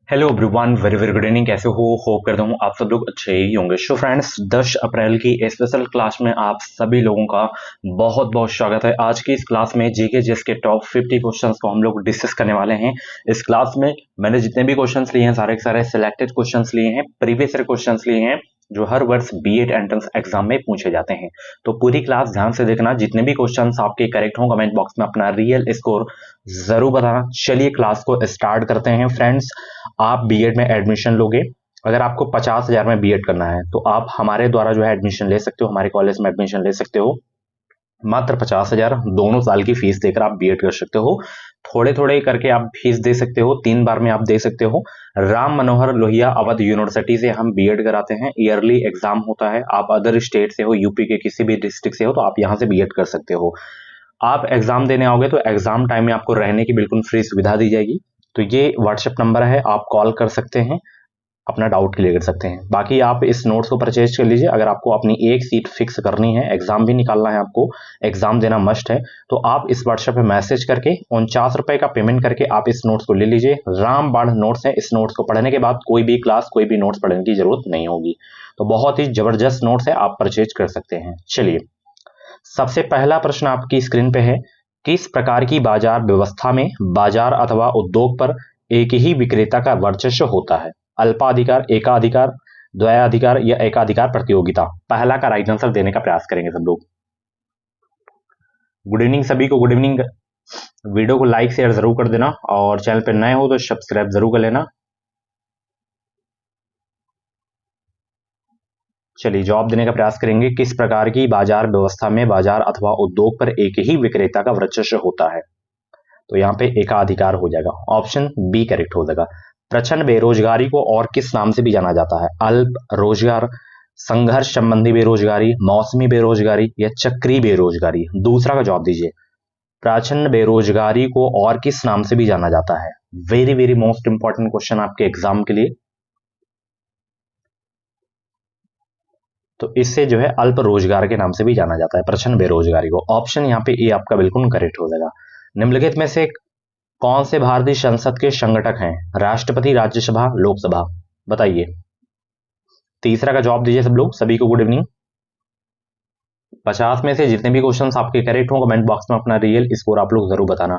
Hello everyone, very very good evening. कैसे हो? Hope करता हूँ आप सब लोग अच्छे ही होंगे। सो फ्रेंड्स, 10 अप्रैल की स्पेशल क्लास में आप सभी लोगों का बहुत बहुत स्वागत है। आज की इस क्लास में जीके जीएस के टॉप 50 क्वेश्चंस को हम लोग डिस्कस करने वाले हैं। इस क्लास में मैंने जितने भी क्वेश्चंस लिए हैं सारे के सारे सिलेक्टेड क्वेश्चंस लिए हैं, प्रीवियस ईयर क्वेश्चंस लिए हैं जो हर वर्ष बीएड एंट्रेंस एग्जाम में पूछे जाते हैं। तो पूरी क्लास ध्यान से देखना, जितने भी क्वेश्चंस आपके करेक्ट हों कमेंट बॉक्स में अपना रियल स्कोर जरूर बताना। चलिए क्लास को स्टार्ट करते हैं। फ्रेंड्स, आप बीएड में एडमिशन लोगे, अगर आपको 50,000 में बीएड करना है तो आप हमारे द्वारा जो है एडमिशन ले सकते हो, हमारे कॉलेज में एडमिशन ले सकते हो। मात्र 50,000 दोनों साल की फीस देकर आप बीएड कर सकते हो। थोड़े थोड़े करके आप फीस दे सकते हो, 3 बार में आप दे सकते हो। राम मनोहर लोहिया अवध यूनिवर्सिटी से हम बीएड कराते हैं। ईयरली एग्जाम होता है। आप अदर स्टेट से हो, यूपी के किसी भी डिस्ट्रिक्ट से हो तो आप यहाँ से बीएड कर सकते हो। आप एग्जाम देने आओगे तो एग्जाम टाइम में आपको रहने की बिल्कुल फ्री सुविधा दी जाएगी। तो ये व्हाट्सएप नंबर है, आप कॉल कर सकते हैं, अपना डाउट क्लियर कर सकते हैं। बाकी आप इस नोट्स को परचेज कर लीजिए। अगर आपको अपनी एक सीट फिक्स करनी है, एग्जाम भी निकालना है, आपको एग्जाम देना मस्ट है, तो आप इस व्हाट्सएप पे मैसेज करके 49 रुपए का पेमेंट करके आप इस नोट्स को ले लीजिए। रामबाण नोट्स है, इस नोट्स को पढ़ने के बाद कोई भी क्लास कोई भी नोट्स पढ़ने की जरूरत नहीं होगी। तो बहुत ही जबरदस्त नोट्स है, आप परचेज कर सकते हैं। चलिए, सबसे पहला प्रश्न आपकी स्क्रीन पे है, किस प्रकार की बाजार व्यवस्था में बाजार अथवा उद्योग पर एक ही विक्रेता का वर्चस्व होता है? अल्पाधिकार, एकाधिकार, द्वयाधिकार या एकाधिकार प्रतियोगिता? पहला का राइट आंसर देने का प्रयास करेंगे सब लोग। गुड इवनिंग सभी को, गुड इवनिंग। वीडियो को लाइक शेयर जरूर कर देना और चैनल पर नए हो तो सब्सक्राइब जरूर कर लेना। चलिए, जवाब देने का प्रयास करेंगे। किस प्रकार की बाजार व्यवस्था में बाजार अथवा उद्योग पर एक ही विक्रेता का वर्चस्व होता है? तो यहाँ पे एकाधिकार हो जाएगा, ऑप्शन बी करेक्ट हो जाएगा। प्रचंड बेरोजगारी को और किस नाम से भी जाना जाता है? अल्प रोजगार, संघर्ष संबंधी बेरोजगारी, मौसमी बेरोजगारी या चक्रीय बेरोजगारी? दूसरा का जवाब दीजिए। प्रचंड बेरोजगारी को और किस नाम से भी जाना जाता है? Very very most important question आपके एग्जाम के लिए। तो इससे जो है अल्प रोजगार के नाम से भी जाना जाता है प्रचंड बेरोजगारी को। ऑप्शन यहाँ पे ए आपका बिल्कुल करेक्ट हो जाएगा। निम्नलिखित में से कौन से भारतीय संसद के संगठक हैं? राष्ट्रपति, राज्यसभा, लोकसभा? बताइए। तीसरा का जवाब दीजिए सब लोग। सभी को गुड इवनिंग। 50 में से जितने भी क्वेश्चंस आपके करेक्ट हों कमेंट बॉक्स में अपना रियल स्कोर आप लोग जरूर बताना।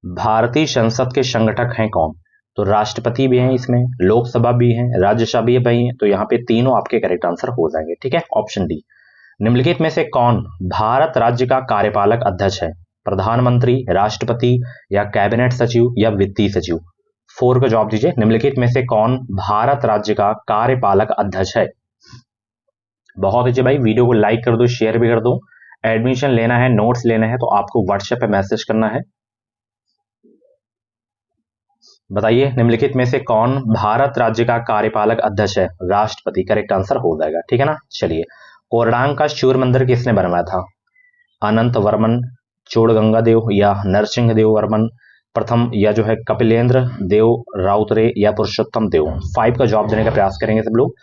भारतीय संसद के संगठक हैं कौन? तो राष्ट्रपति भी हैं इसमें, लोकसभा भी है, राज्यसभा भी है। तो यहाँ पे तीनों आपके करेक्ट आंसर हो जाएंगे। ठीक है, ऑप्शन डी। निम्नलिखित में से कौन भारत राज्य का कार्यपालक अध्यक्ष है? प्रधानमंत्री, राष्ट्रपति या कैबिनेट सचिव या वित्तीय सचिव? 4 का जवाब दीजिए। निम्नलिखित में से कौन भारत राज्य का कार्यपालक अध्यक्ष है? बहुत अच्छे भाई, वीडियो को लाइक कर दो, शेयर भी कर दो। एडमिशन लेना है, नोट्स लेना है तो आपको व्हाट्सएप पे मैसेज करना है। बताइए, निम्नलिखित में से कौन भारत राज्य का कार्यपालक अध्यक्ष है? राष्ट्रपति करेक्ट आंसर हो जाएगा। ठीक है ना। चलिए, कोरडांग का सूर्य मंदिर किसने बनवाया था? अनंत वर्मन, चोड़गंगा देव या नरसिंह देव वर्मन प्रथम या जो है कपिलेंद्र देव राउतरे या पुरुषोत्तम देव? 5 का जवाब देने का प्रयास करेंगे सब लोग।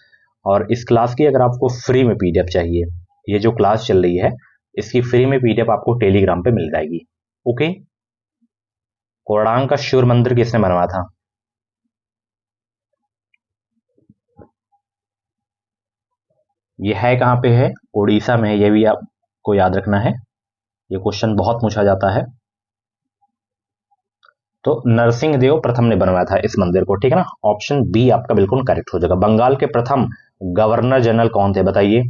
और इस क्लास की अगर आपको फ्री में पीडीएफ चाहिए, ये जो क्लास चल रही है इसकी फ्री में पीडीएफ आपको टेलीग्राम पे मिल जाएगी। ओके, कोरडांग का सूर्य मंदिर किसने बनवाया था? ये है कहाँ पे है? उड़ीसा में है। ये भी आपको याद रखना है, ये क्वेश्चन बहुत पूछा जाता है। तो नरसिंह देव प्रथम ने बनवाया था इस मंदिर को। ठीक है ना। ऑप्शन बी आपका बिल्कुल करेक्ट हो जाएगा। बंगाल के प्रथम गवर्नर जनरल कौन थे? बताइए।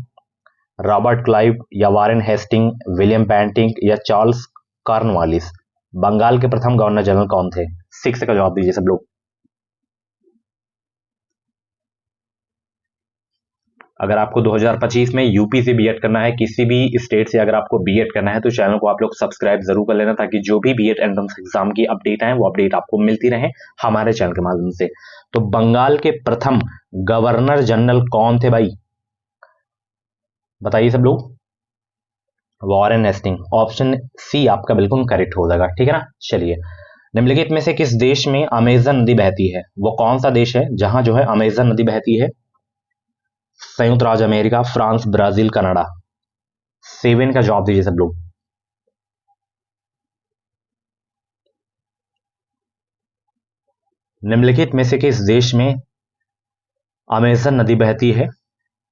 रॉबर्ट क्लाइव या वारेन हेस्टिंग, विलियम बेंटिंक या चार्ल्स कॉर्नवालिस? बंगाल के प्रथम गवर्नर जनरल कौन थे? 6 का जवाब दीजिए सब लोग। अगर आपको 2025 में यूपी से बीएड करना है, किसी भी स्टेट से अगर आपको बीएड करना है तो चैनल को आप लोग सब्सक्राइब जरूर कर लेना, ताकि जो भी बीएड एंट्रेंस एग्जाम की अपडेट है वो अपडेट आपको मिलती रहे हमारे चैनल के माध्यम से। तो बंगाल के प्रथम गवर्नर जनरल कौन थे भाई? बताइए सब लोग। वॉरेन हेस्टिंग, ऑप्शन सी आपका बिल्कुल करेक्ट हो जाएगा। ठीक है ना। चलिए, निम्नलिखित में से किस देश में अमेजन नदी बहती है? वो कौन सा देश है जहां जो है अमेजन नदी बहती है? संयुक्त राज्य अमेरिका, फ्रांस, ब्राजील, कनाडा? 7 का जवाब दीजिए सब लोग। निम्नलिखित में से किस देश में अमेजन नदी बहती है?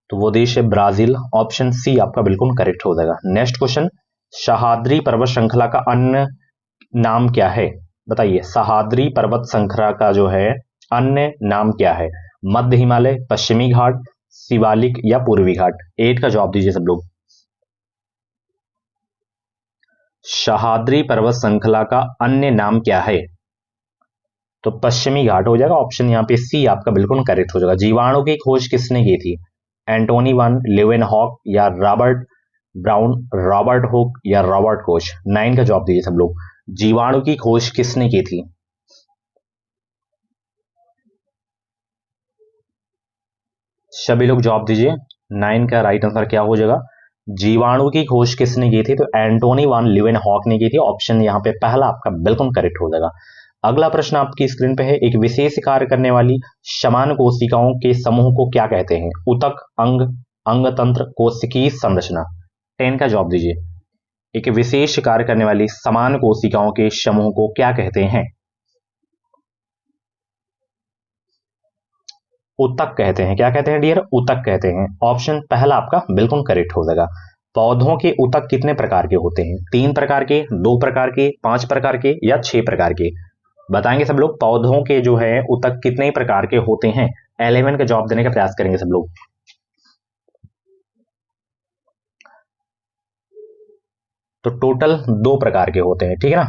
तो वो देश है ब्राजील। ऑप्शन सी आपका बिल्कुल करेक्ट हो जाएगा। नेक्स्ट क्वेश्चन, सह्याद्री पर्वत श्रृंखला का अन्य नाम क्या है? बताइए, सह्याद्री पर्वत श्रृंखला का जो है अन्य नाम क्या है? मध्य हिमालय, पश्चिमी घाट, शिवालिक या पूर्वी घाट? 8 का जवाब दीजिए सब लोग। सह्याद्री पर्वत श्रृंखला का अन्य नाम क्या है? तो पश्चिमी घाट हो जाएगा। ऑप्शन यहाँ पे सी आपका बिल्कुल करेक्ट हो जाएगा। जीवाणु की खोज किसने की थी? एंटोनी वन लेवेनहॉक या रॉबर्ट ब्राउन, रॉबर्ट हुक या रॉबर्ट कोच? 9 का जवाब दीजिए सब लोग। जीवाणु की खोज किसने की थी? सभी लोग जवाब दीजिए। 9 का राइट आंसर क्या हो जाएगा? जीवाणु की खोज किसने की थी? तो एंटोनी वन लीवेनहॉक ने की थी। ऑप्शन यहाँ पे पहला आपका बिल्कुल करेक्ट हो जाएगा। अगला प्रश्न आपकी स्क्रीन पे है, एक विशेष कार्य करने वाली समान कोशिकाओं के समूह को क्या कहते हैं? ऊतक, अंग, अंग तंत्र, कोशिकीय संरचना? 10 का जवाब दीजिए। एक विशेष कार्य करने वाली समान कोशिकाओं के समूह को क्या कहते हैं? ऊतक कहते हैं। क्या कहते हैं डियर? ऊतक कहते हैं। ऑप्शन पहला आपका बिल्कुल करेक्ट हो जाएगा। पौधों के ऊतक कितने प्रकार के होते हैं? 3 प्रकार के, 2 प्रकार के, 5 प्रकार के या 6 प्रकार के? बताएंगे सब लोग। पौधों के जो है ऊतक कितने प्रकार के होते हैं? 11 का जवाब देने का प्रयास करेंगे सब लोग। तो टोटल 2 प्रकार के होते हैं, ठीक है ना।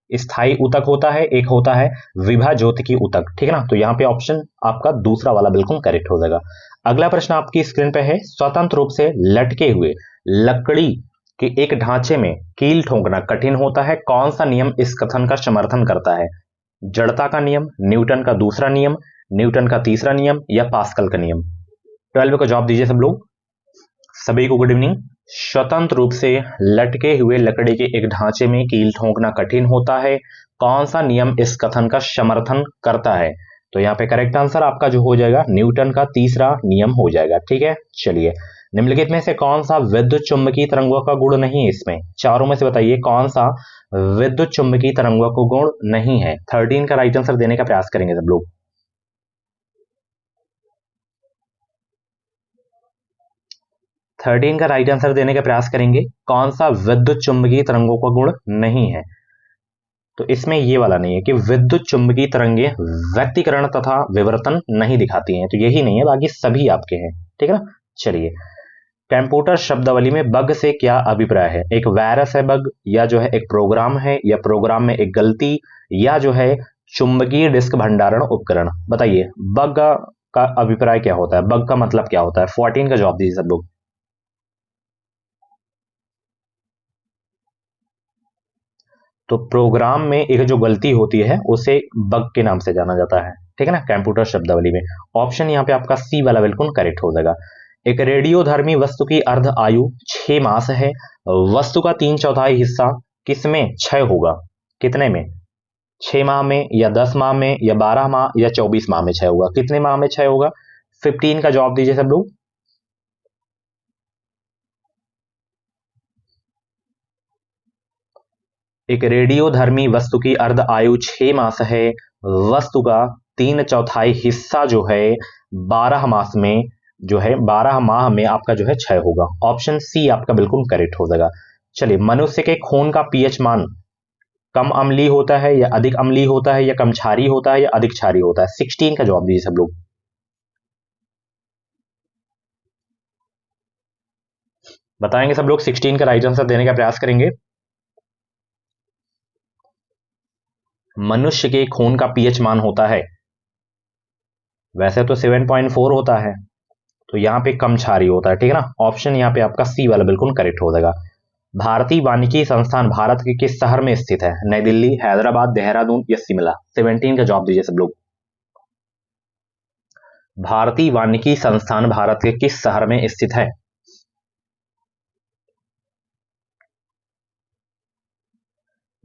स्थायी ऊतक होता है, एक होता है विभाज्योतिकी ऊतक, ठीक है ना। तो यहाँ पे ऑप्शन आपका दूसरा वाला बिल्कुल करेक्ट हो जाएगा। अगला प्रश्न आपकी स्क्रीन पे है, स्वतंत्र रूप से लटके हुए लकड़ी के एक ढांचे में कील ठोंकना कठिन होता है। कौन सा नियम इस कथन का समर्थन करता है? जड़ता का नियम, न्यूटन का दूसरा नियम, न्यूटन का तीसरा नियम या पास्कल का नियम? 12 का जवाब दीजिए सब लोग। सभी को गुड इवनिंग। स्वतंत्र रूप से लटके हुए लकड़ी के एक ढांचे में कील ठोंकना कठिन होता है। कौन सा नियम इस कथन का समर्थन करता है? तो यहाँ पे करेक्ट आंसर आपका जो हो जाएगा न्यूटन का तीसरा नियम हो जाएगा, ठीक है। चलिए, निम्नलिखित में से कौन सा विद्युत चुंबकीय तरंगों का गुण नहीं है? इसमें चारों में से बताइए कौन सा विद्युत चुंबकीय तरंगों का गुण नहीं है? 13 का राइट आंसर देने का प्रयास करेंगे सब लोग। 13 का राइट आंसर देने का प्रयास करेंगे। कौन सा विद्युत चुंबकीय तरंगों का गुण नहीं है? तो इसमें ये वाला नहीं है कि विद्युत चुंबकीय तरंगे व्यतिकरण तथा विवर्तन नहीं दिखाती हैं, तो यही नहीं है, बाकी सभी आपके हैं, ठीक है ना। चलिए, कंप्यूटर शब्दावली में बग से क्या अभिप्राय है? एक वायरस है बग, या जो है एक प्रोग्राम है, या प्रोग्राम में एक गलती, या जो है चुंबकीय डिस्क भंडारण उपकरण? बताइए, बग का अभिप्राय क्या होता है? बग का मतलब क्या होता है? 14 का जवाब दीजिए सब लोग। तो प्रोग्राम में एक जो गलती होती है उसे बग के नाम से जाना जाता है, ठीक है ना, कंप्यूटर शब्दावली में। ऑप्शन यहाँ पे आपका सी वाला बिल्कुल करेक्ट हो जाएगा। एक रेडियोधर्मी वस्तु की अर्ध आयु 6 मास है। वस्तु का 3/4 हिस्सा किसमें क्षय होगा? कितने में? 6 माह में, या 10 माह में, या 12 माह, या 24 माह में क्षय होगा? कितने माह में क्षय होगा? 15 का जवाब दीजिए सब लोग। एक रेडियोधर्मी वस्तु की अर्ध आयु 6 मास है। वस्तु का 3/4 हिस्सा जो है 12 मास में, जो है 12 माह में आपका जो है क्षय होगा। ऑप्शन सी आपका बिल्कुल करेक्ट हो जाएगा। चलिए, मनुष्य के खून का पीएच मान कम अम्लीय होता है या अधिक अम्लीय होता है, या कम क्षारीय होता है या अधिक क्षारीय होता है? 16 का जवाब दीजिए सब लोग। बताएंगे सब लोग। 16 का राइट आंसर देने का प्रयास करेंगे। मनुष्य के खून का पीएच मान होता है, वैसे तो 7.4 होता है, तो यहाँ पे कम क्षारीय होता है, ठीक है ना। ऑप्शन यहाँ पे आपका सी वाला बिल्कुल करेक्ट हो जाएगा। भारतीय वानिकी संस्थान भारत के किस शहर में स्थित है? नई दिल्ली, हैदराबाद, देहरादून या शिमला? 17 का जवाब दीजिए सब लोग। भारतीय वानिकी संस्थान भारत के किस शहर में स्थित है?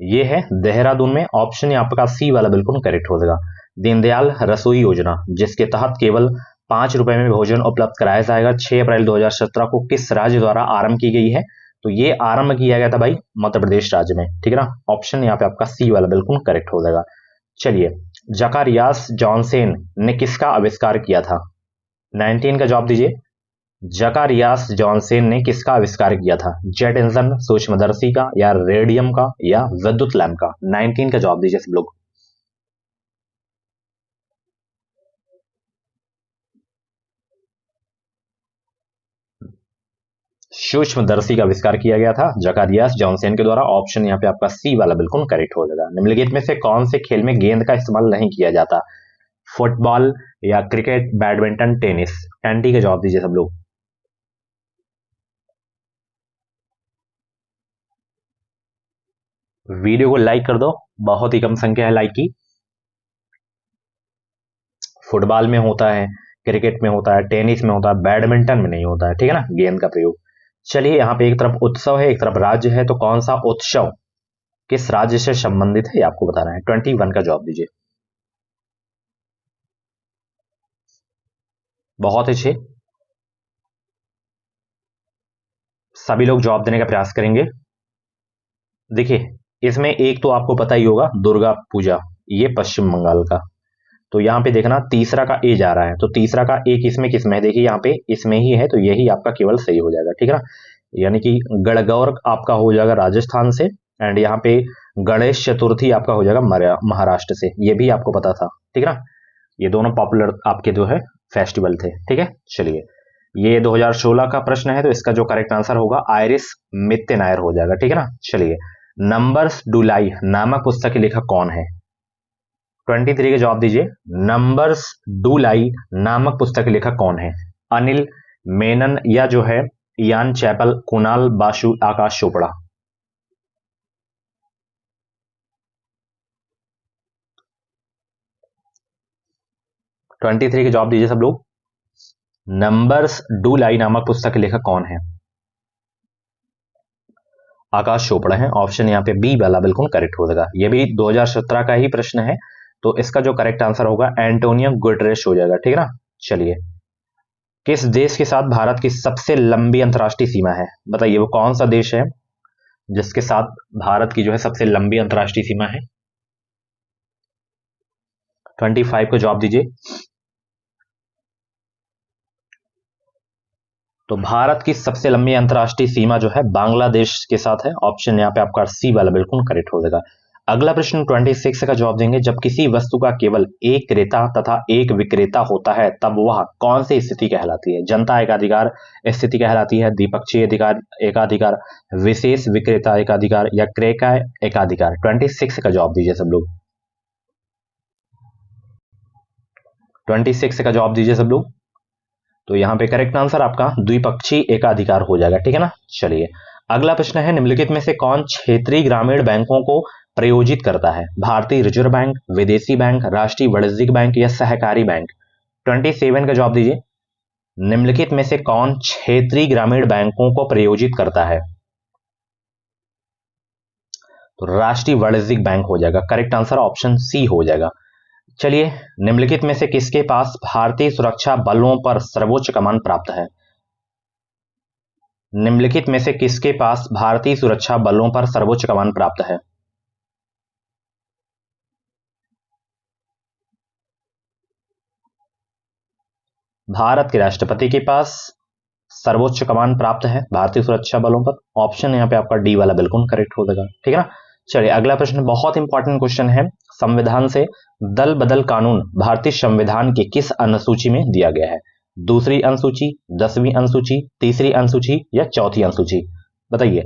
ये है देहरादून में। ऑप्शन आपका सी वाला बिल्कुल करेक्ट हो जाएगा। दीनदयाल रसोई योजना, जिसके तहत केवल 5 रुपए में भोजन उपलब्ध कराया जाएगा, 6 अप्रैल 2017 को किस राज्य द्वारा आरंभ की गई है? तो ये आरंभ किया गया था भाई मध्य प्रदेश राज्य में, ठीक है ना। ऑप्शन यहाँ पे आपका सी वाला बिल्कुल करेक्ट हो जाएगा। चलिए, जकारियास जॉनसन ने किसका आविष्कार किया था? 19 का जवाब दीजिए। जकारियास जॉनसन ने किसका आविष्कार किया था? जेट इंजन, सूक्ष्मदर्शी का, या रेडियम का, या विद्युत लैंप का? 19 का जवाब दीजिए सब लोग। सूक्ष्मदर्शी का आविष्कार किया गया था जकारियास जॉनसन के द्वारा। ऑप्शन यहाँ पे आपका सी वाला बिल्कुल करेक्ट हो जाएगा। निम्नलिखित में से कौन से खेल में गेंद का इस्तेमाल नहीं किया जाता? फुटबॉल या क्रिकेट, बैडमिंटन, टेनिस? 20 का जवाब दीजिए सब लोग। वीडियो को लाइक कर दो, बहुत ही कम संख्या है लाइक की। फुटबॉल में होता है, क्रिकेट में होता है, टेनिस में होता है, बैडमिंटन में नहीं होता है, ठीक है ना, गेंद का प्रयोग। चलिए, यहाँ पे एक तरफ उत्सव है, एक तरफ राज्य है, तो कौन सा उत्सव किस राज्य से संबंधित है ये आपको बताना है। 21 का जवाब दीजिए। बहुत अच्छे, सभी लोग जवाब देने का प्रयास करेंगे। देखिए, इसमें एक तो आपको पता ही होगा, दुर्गा पूजा, ये पश्चिम बंगाल का। तो यहाँ पे देखना, तीसरा का ए जा रहा है, तो तीसरा का ए किसमें किसमें है? देखिए यहाँ पे इसमें ही है, तो यही आपका केवल सही हो जाएगा, ठीक है ना। यानी कि गणगौर आपका हो जाएगा राजस्थान से, एंड यहाँ पे गणेश चतुर्थी आपका हो जाएगा महाराष्ट्र से, ये भी आपको पता था, ठीक है ना। ये दोनों पॉपुलर आपके जो है फेस्टिवल थे, ठीक है। चलिए, ये 2016 का प्रश्न है, तो इसका जो करेक्ट आंसर होगा आयरिस मित्ते नायर हो जाएगा, ठीक है ना। चलिए, नंबर्स डुलाई नामक पुस्तक के लेखक कौन है? 23 का जवाब दीजिए। नंबर्स डुलाई नामक पुस्तक के लेखक कौन है? अनिल मेनन, या जो है यान चैपल, कुणाल बासु, आकाश चोपड़ा? 23 का जवाब दीजिए सब लोग। नंबर्स डुलाई नामक पुस्तक के लेखक कौन है? आकाश चोपड़ा है। ऑप्शन यहाँ पे बी वाला बिल्कुल करेक्ट हो जाएगा। ये भी 2017 का ही प्रश्न है, तो इसका जो करेक्ट आंसर होगा एंटोनियो गुटेरेस हो जाएगा, ठीक है ना। चलिए, किस देश के साथ भारत की सबसे लंबी अंतर्राष्ट्रीय सीमा है? बताइए वो कौन सा देश है जिसके साथ भारत की जो है सबसे लंबी अंतर्राष्ट्रीय सीमा है? 25 को जवाब दीजिए। तो भारत की सबसे लंबी अंतर्राष्ट्रीय सीमा जो है बांग्लादेश के साथ है। ऑप्शन यहाँ पे आपका सी वाला बिल्कुल करेक्ट हो जाएगा। अगला प्रश्न 26 का जवाब देंगे। जब किसी वस्तु का केवल एक क्रेता तथा एक विक्रेता होता है तब वह कौन सी स्थिति कहलाती है? जनता एकाधिकार स्थिति कहलाती है, द्विपक्षीय अधिकार एकाधिकार, विशेष विक्रेता एकाधिकार, या क्रय एकाधिकार? 26 का जवाब दीजिए सब लोग। 26 का जवाब दीजिए सब लोग। तो यहाँ पे करेक्ट आंसर आपका द्विपक्षीय एकाधिकार हो जाएगा, ठीक है ना। चलिए, अगला प्रश्न है, निम्नलिखित में से कौन क्षेत्रीय ग्रामीण बैंकों को प्रयोजित करता है? भारतीय रिजर्व बैंक, विदेशी बैंक, राष्ट्रीय वाणिज्यिक बैंक, या सहकारी बैंक? 27 का जवाब दीजिए। निम्नलिखित में से कौन क्षेत्रीय ग्रामीण बैंकों को प्रयोजित करता है? तो राष्ट्रीय वाणिज्यिक बैंक हो जाएगा। करेक्ट आंसर ऑप्शन सी हो जाएगा। चलिए, निम्नलिखित में से किसके पास भारतीय सुरक्षा बलों पर सर्वोच्च कमान प्राप्त है? निम्नलिखित में से किसके पास भारतीय सुरक्षा बलों पर सर्वोच्च कमान प्राप्त है? भारत के राष्ट्रपति के पास सर्वोच्च कमान प्राप्त है भारतीय सुरक्षा बलों पर। ऑप्शन यहाँ पे आपका डी वाला बिल्कुल करेक्ट हो जाएगा, ठीक है ना। चलिए, अगला प्रश्न बहुत इंपॉर्टेंट क्वेश्चन है। संविधान से दल बदल कानून भारतीय संविधान के किस अनुसूची में दिया गया है? दूसरी अनुसूची, 10वीं अनुसूची, तीसरी अनुसूची, या चौथी अनुसूची? बताइए,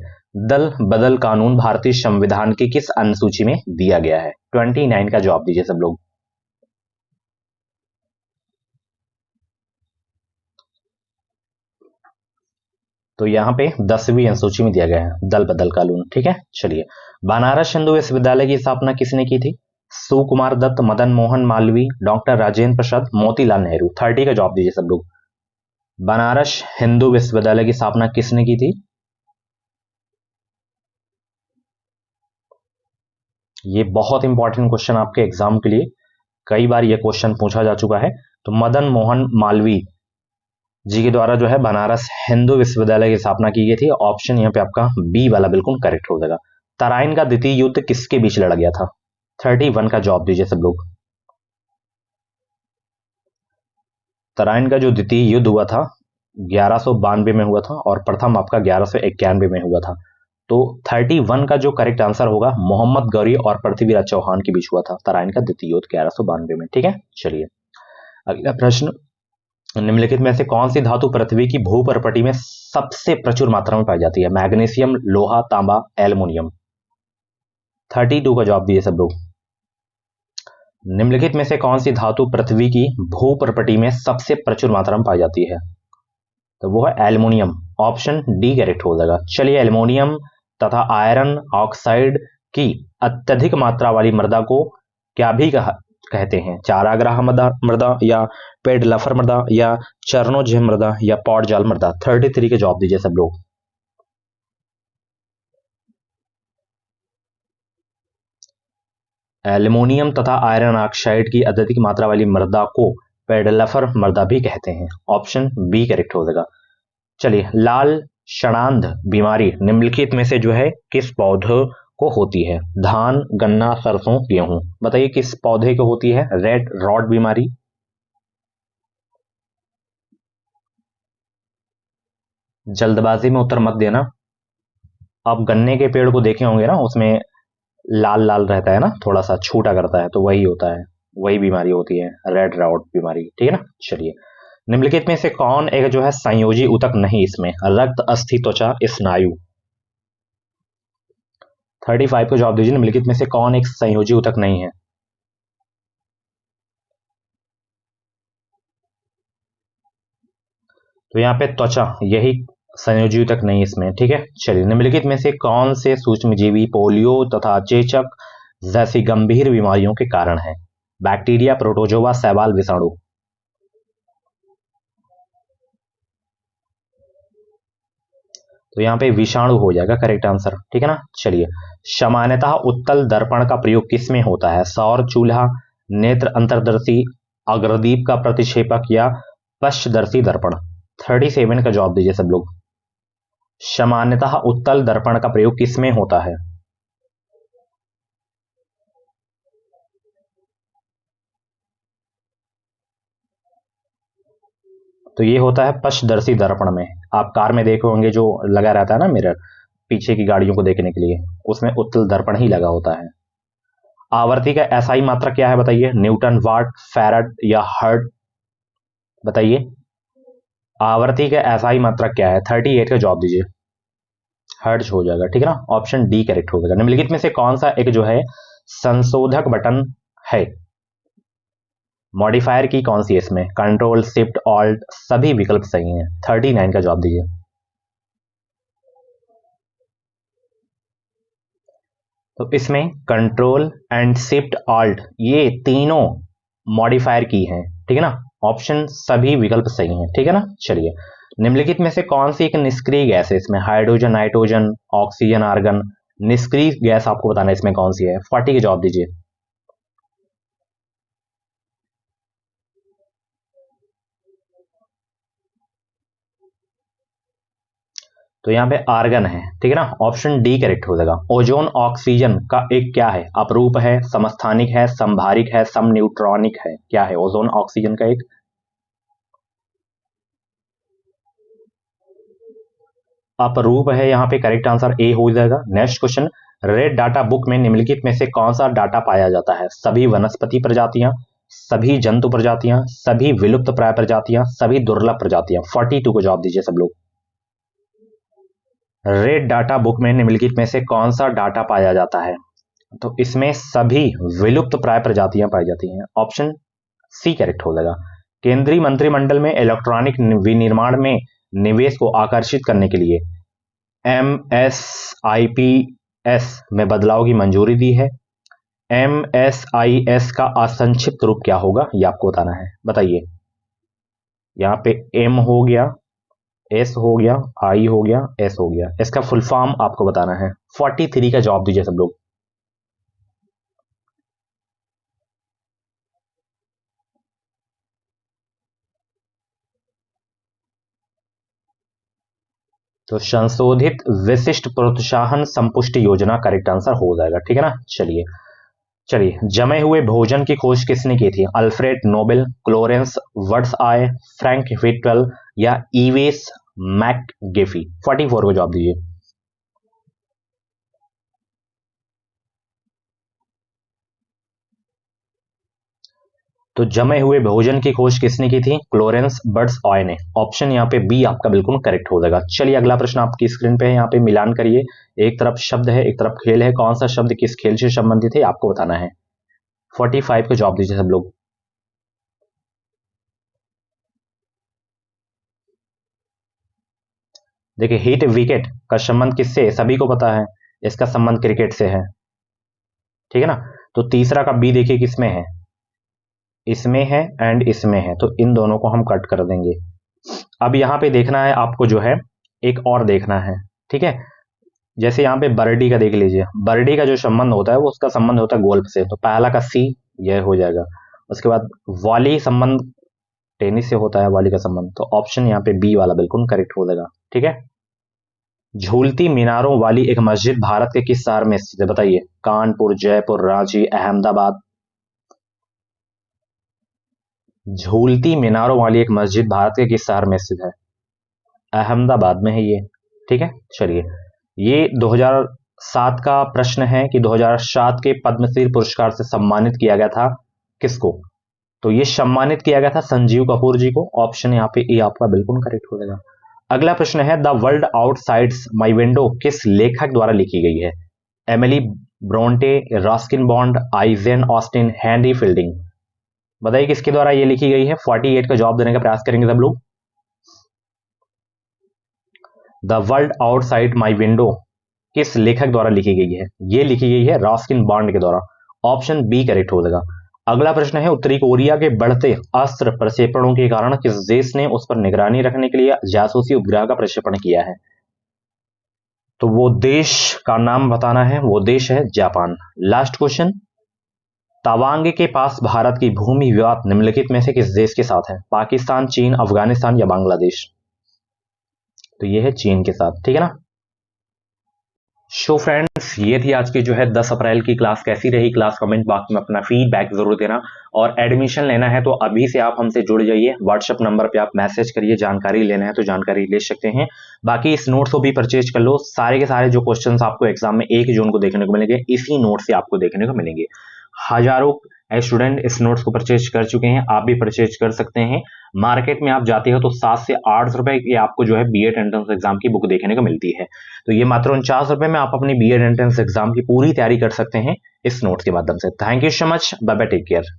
दल बदल कानून भारतीय संविधान के किस अनुसूची में दिया गया है? 29 का जवाब दीजिए सब लोग। तो यहाँ पे 10वीं अनुसूची में दिया गया है दल बदल कानून, ठीक है। चलिए, बनारस हिंदू विश्वविद्यालय की स्थापना किसने की थी? सुकुमार दत्त, मदन मोहन मालवीय, डॉक्टर राजेंद्र प्रसाद, मोतीलाल नेहरू? 30 का जवाब दीजिए सब लोग। बनारस हिंदू विश्वविद्यालय की स्थापना किसने की थी? ये बहुत इंपॉर्टेंट क्वेश्चन आपके एग्जाम के लिए, कई बार ये क्वेश्चन पूछा जा चुका है। तो मदन मोहन मालवीय जी के द्वारा जो है बनारस हिंदू विश्वविद्यालय की स्थापना की गई थी। ऑप्शन यहाँ पे आपका बी वाला बिल्कुल करेक्ट हो जाएगा। तराइन का द्वितीय युद्ध किसके बीच लड़ा गया था? 31 का जवाब दीजिए सब लोग। तराइन का जो द्वितीय युद्ध हुआ था 1192 में हुआ था और प्रथम आपका 1191 में हुआ था। तो 31 का जो करेक्ट आंसर होगा मोहम्मद गौरी और पृथ्वीराज चौहान के बीच हुआ था तराइन का द्वितीय युद्ध 1192 में। ठीक है, चलिए अगला प्रश्न, निम्नलिखित में से कौन सी धातु पृथ्वी की भूपर्पटी में सबसे प्रचुर मात्रा में पाई जाती है? मैग्नीशियम, लोहा, तांबा, एल्युमिनियम। 32 का जवाब दिए सब लोग। निम्नलिखित में से कौन सी धातु पृथ्वी की भूपर्पटी में सबसे प्रचुर मात्रा में पाई जाती है? तो वो है एल्युमिनियम। ऑप्शन डी करेक्ट हो जाएगा। चलिए, एल्युमिनियम तथा आयरन ऑक्साइड की अत्यधिक मात्रा वाली मृदा को क्या भी कहते हैं? चाराग्राह मृदा या पेड लफर मृदा या चरणोज्य मृदा या पौडजाल मृदा। 33 के जवाब दीजिए सब लोग। एल्युमिनियम तथा आयरन ऑक्साइड की अत्यधिक मात्रा वाली मृदा को पेडलफर मृदा भी कहते हैं। ऑप्शन बी करेक्ट हो जाएगा। चलिए, लाल षणांध बीमारी निम्नलिखित में से जो है किस पौधे को होती है? धान, गन्ना, सरसों, गेहूं। बताइए किस पौधे को होती है रेड रॉड बीमारी? जल्दबाजी में उत्तर मत देना। आप गन्ने के पेड़ को देखे होंगे ना, उसमें लाल लाल रहता है ना, थोड़ा सा छूटा करता है, तो वही होता है, वही बीमारी होती है रेड रॉड बीमारी। ठीक है ना। चलिए, निम्नलिखित में से कौन एक जो है संयोजी ऊतक नहीं इसमें? रक्त, अस्थि, त्वचा, स्नायु। 35 को जवाब दीजिए। निम्नलिखित में से कौन एक संयोजी ऊतक नहीं है? तो यहाँ पे त्वचा, यही संयोजी ऊतक नहीं इसमें। ठीक है, चलिए, निम्नलिखित में से कौन से सूक्ष्मजीवी पोलियो तथा चेचक जैसी गंभीर बीमारियों के कारण है? बैक्टीरिया, प्रोटोजोआ, शैवाल, विषाणु। तो यहाँ पे विषाणु हो जाएगा करेक्ट आंसर। ठीक है ना। चलिए, सामान्यतः उत्तल दर्पण का प्रयोग किस में होता है? सौर चूल्हा, नेत्र अंतर्दर्शी, अग्रदीप का प्रतिक्षेपक या पश्चदर्शी दर्पण। 37 का जवाब दीजिए सब लोग। सामान्यतः उत्तल दर्पण का प्रयोग किस में होता है? तो ये होता है पश्चदर्शी दर्पण में। आप कार में देखे होंगे जो लगा रहता है ना मिरर, पीछे की गाड़ियों को देखने के लिए, उसमें उत्तल दर्पण ही लगा होता है। आवर्ती का एसआई मात्रक क्या है बताइए? न्यूटन, वाट, फैराड या हर्ट। बताइए आवर्ती का एसआई मात्रक क्या है? 38 का जवाब दीजिए। हर्ट्ज हो जाएगा। ठीक है ना। ऑप्शन डी करेक्ट हो जाएगा। निम्नलिखित में से कौन सा एक जो है संशोधक बटन है? मॉडिफायर की कौन सी है इसमें? Control, shift, alt. सभी विकल्प सही हैं। 39 का जवाब दीजिए। तो इसमें कंट्रोल एंड शिफ्ट ऑल्ट ये तीनों मॉडिफायर की हैं। ठीक है ना। ऑप्शन सभी विकल्प सही हैं। ठीक है ना। चलिए, निम्नलिखित में से कौन सी एक निष्क्रिय गैस है इसमें? Hydrogen, nitrogen, oxygen, argon. निष्क्रिय गैस आपको बताना इसमें कौन सी है। 40 के जवाब दीजिए। तो यहाँ पे आर्गन है। ठीक है ना। ऑप्शन डी करेक्ट हो जाएगा। ओजोन ऑक्सीजन का एक क्या है? अपरूप है, समस्थानिक है, संभारिक है, सम न्यूट्रॉनिक है। क्या है ओजोन ऑक्सीजन का एक? अपरूप है। यहाँ पे करेक्ट आंसर ए हो जाएगा। Next question, red data book में निम्नलिखित में से कौन सा डाटा पाया जाता है? सभी वनस्पति प्रजातियां, सभी जंतु प्रजातियां, सभी विलुप्त प्राय प्रजातियां, सभी दुर्लभ प्रजातियां। 42 को जवाब दीजिए सब लोग। रेड डाटा बुक में निम्नलिखित में से कौन सा डाटा पाया जाता है? तो इसमें सभी विलुप्त प्राय प्रजातियां पाई जाती हैं। ऑप्शन सी करेक्ट हो जाएगा। केंद्रीय मंत्रिमंडल में इलेक्ट्रॉनिक विनिर्माण में निवेश को आकर्षित करने के लिए MSIPS में बदलाव की मंजूरी दी है। MSIS का असंक्षिप्त रूप क्या होगा ये आपको बताना है। बताइए। यहाँ पे M हो गया, S हो गया, I हो गया, S हो गया, इसका फुल फॉर्म आपको बताना है। 43 का जवाब दीजिए सब लोग। तो संशोधित विशिष्ट प्रोत्साहन संपुष्टि योजना करेक्ट आंसर हो जाएगा। ठीक है ना। चलिए, चलिए, जमे हुए भोजन की खोज किसने की थी? अल्फ्रेड नोबेल, क्लोरेंस वर्ड्स आय, फ्रैंक व्हिटल या इवेस मैकगेफी? 44 को जवाब दीजिए। तो जमे हुए भोजन की खोज किसने की थी? क्लोरेंस बर्ड्स ऑय ने। ऑप्शन यहाँ पे बी आपका बिल्कुल करेक्ट हो जाएगा। चलिए, अगला प्रश्न आपकी स्क्रीन पे है, यहाँ पे मिलान करिए। एक तरफ शब्द है, एक तरफ खेल है। कौन सा शब्द किस खेल से संबंधित है आपको बताना है। 45 को जवाब दीजिए सब लोग। देखिए, हिट विकेट का संबंध किससे है? सभी को पता है, इसका संबंध क्रिकेट से है, ठीक है ना। तो तीसरा का बी देखिए किसमें है, इसमें है एंड इसमें है, तो इन दोनों को हम कट कर देंगे। अब यहाँ पे देखना है आपको जो है, एक और देखना है, ठीक है। जैसे यहाँ पे बर्डी का देख लीजिए, बर्डी का जो संबंध होता है वो उसका संबंध होता है गोल्फ से, तो पहला का सी यह हो जाएगा। उसके बाद वॉली संबंध टेनिस से होता है, वॉली का संबंध, तो ऑप्शन यहाँ पे बी वाला बिल्कुल करेक्ट हो जाएगा, ठीक है। झूलती मीनारों वाली एक मस्जिद भारत के किस शहर में स्थित है? बताइए। कानपुर, जयपुर, रांची, अहमदाबाद। झूलती मीनारों वाली एक मस्जिद भारत के किस शहर में स्थित है? अहमदाबाद में है ये, ठीक है। चलिए, ये 2007 का प्रश्न है कि 2007 के पद्मश्री पुरस्कार से सम्मानित किया गया था किसको? तो ये सम्मानित किया गया था संजीव कपूर जी को। ऑप्शन यहाँ पे ए आपका बिल्कुल करेक्ट हो जाएगा। अगला प्रश्न है, the world outsides my window किस लेखक द्वारा लिखी गई है? Emily Bronte, Ruskin bond, eigen Austin, Henry fielding. बताइए किसके द्वारा ये लिखी गई है। 48 का जवाब देने का प्रयास करेंगे सब लोग। The world outside my window किस लेखक द्वारा लिखी गई है? ये लिखी गई है रस्किन बॉन्ड के द्वारा। ऑप्शन बी करेक्ट हो जाएगा। अगला प्रश्न है, उत्तरी कोरिया के बढ़ते अस्त्र प्रक्षेपणों के कारण किस देश ने उस पर निगरानी रखने के लिए जासूसी उपग्रह का प्रक्षेपण किया है? तो वो देश का नाम बताना है, वो देश है जापान। लास्ट क्वेश्चन, तवांग के पास भारत की भूमि विवाद निम्नलिखित में से किस देश के साथ है? पाकिस्तान, चीन, अफगानिस्तान या बांग्लादेश? तो ये है चीन के साथ, ठीक है ना। सो फ्रेंड्स, ये थी आज की जो है 10 अप्रैल की क्लास। कैसी रही क्लास, कमेंट बॉक्स में अपना फीडबैक जरूर देना। और एडमिशन लेना है तो अभी से आप हमसे जुड़ जाइए, व्हाट्सएप नंबर पे आप मैसेज करिए। जानकारी लेना है तो जानकारी ले सकते हैं। बाकी इस नोट्स को भी परचेज कर लो। सारे के सारे जो क्वेश्चंस आपको एग्जाम में 1 जून को देखने को मिलेंगे, इसी नोट से आपको देखने को मिलेंगे। हजारों स्टूडेंट इस नोट्स को परचेज कर चुके हैं, आप भी परचेज कर सकते हैं। मार्केट में आप जाते हो तो 7 से 8 रुपए की आपको जो है बीएड एंट्रेंस एग्जाम की बुक देखने को मिलती है। तो ये मात्र 49 रुपए में आप अपनी बीएड एंट्रेंस एग्जाम की पूरी तैयारी कर सकते हैं इस नोट्स के माध्यम से। Thank you so much, bye bye, take care.